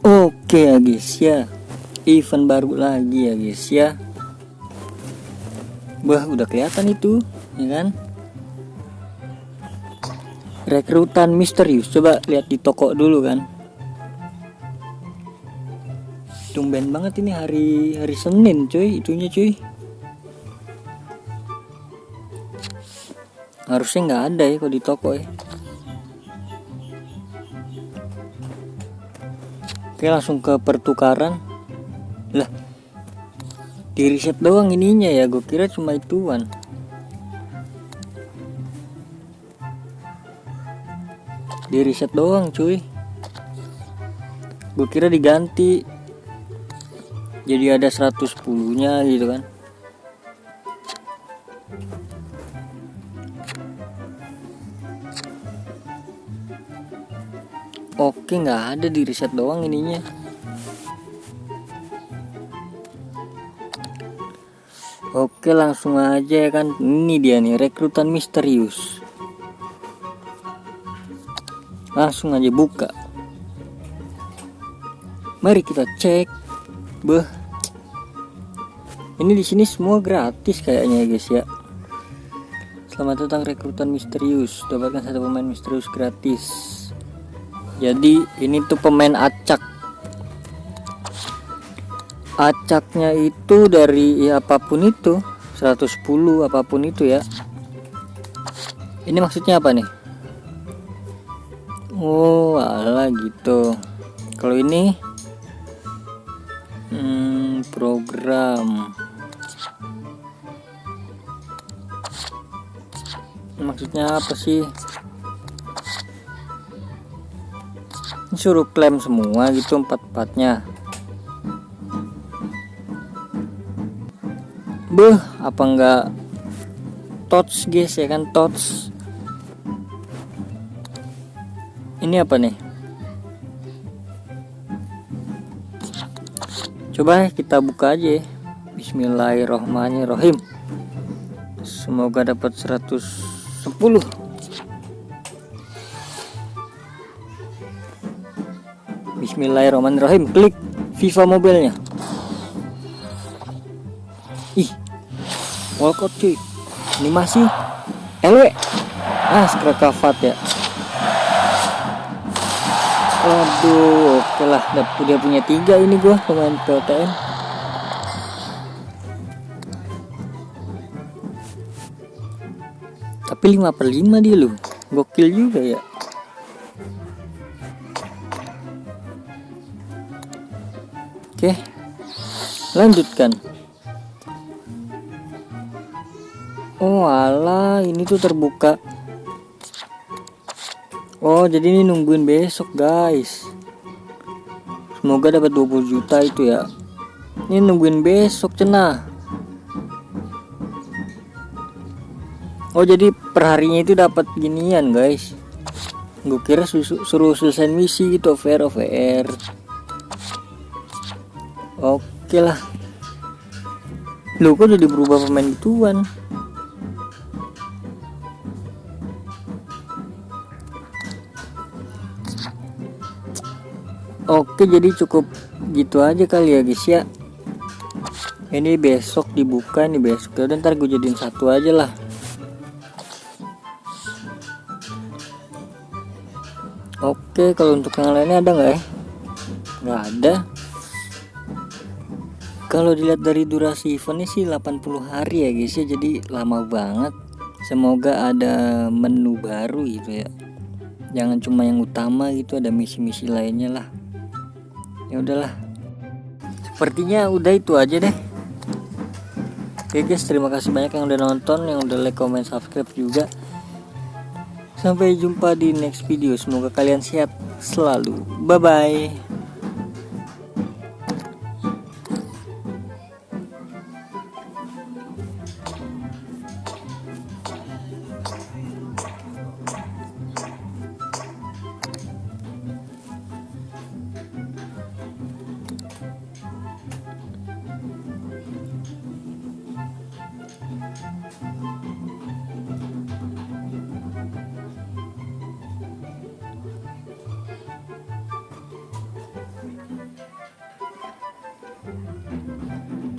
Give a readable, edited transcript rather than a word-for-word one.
Oke ya guys ya, event baru lagi ya guys ya. Wah udah kelihatan itu ya kan, rekrutan misterius. Coba lihat di toko dulu kan. Tumben banget ini hari Senin cuy, itunya cuy. Harusnya nggak ada ya kalau di toko ya. Oke langsung ke pertukaran. Lah di riset doang ininya ya, gue kira cuma ituan. Di riset doang cuy, gue kira diganti jadi ada 110 nya gitu kan. Oke nggak ada, di riset doang ininya. Oke langsung aja ya kan, ini dia nih rekrutan misterius. Langsung aja buka, mari kita cek. Beh, ini di sini semua gratis kayaknya ya guys ya. Selamat datang rekrutan misterius, dapatkan satu pemain misterius gratis. Jadi ini tuh pemain acak. Acaknya itu dari ya, apapun itu 110 apapun itu ya. Ini maksudnya apa nih? Oh alah gitu. Kalau ini program, maksudnya apa sih? Suruh klaim semua gitu, empat-empatnya. Beh, apa enggak touch guys ya kan, touch. Ini apa nih? Coba kita buka aja ya. Bismillahirrohmanirrohim. Semoga dapat 110. Bismillahirrahmanirrahim. Klik FIFA mobilenya. Ih, walkout cuy. Animasi LW. Skrak kafat ya. Waduh, oke lah. Udah punya 3 ini gua pemain POTN. Tapi 5/5 dia loh. Gokil juga ya. Oke, lanjutkan. Oh alah, ini tuh terbuka. Oh jadi ini nungguin besok guys. Semoga dapat 20 juta itu ya. Ini nungguin besok cenah. Oh jadi perharinya itu dapat ginian guys. Gue kira suruh selesai misi gitu, OVR. Oke lah. Loh kok jadi berubah pemain gituan? Oke jadi cukup gitu aja kali ya guys ya. Ini besok dibuka, ini besok. Udah ntar gue jadiin satu aja lah. Oke kalau untuk yang lainnya ada nggak ya? Nggak ada. Kalau dilihat dari durasi eventnya sih 80 hari ya guys ya, jadi lama banget. Semoga ada menu baru gitu ya, jangan cuma yang utama gitu, ada misi-misi lainnya lah. Ya udahlah, sepertinya udah itu aja deh. Oke guys, terima kasih banyak yang udah nonton, yang udah like, comment, subscribe juga. Sampai jumpa di next video, semoga kalian sehat selalu. Bye bye.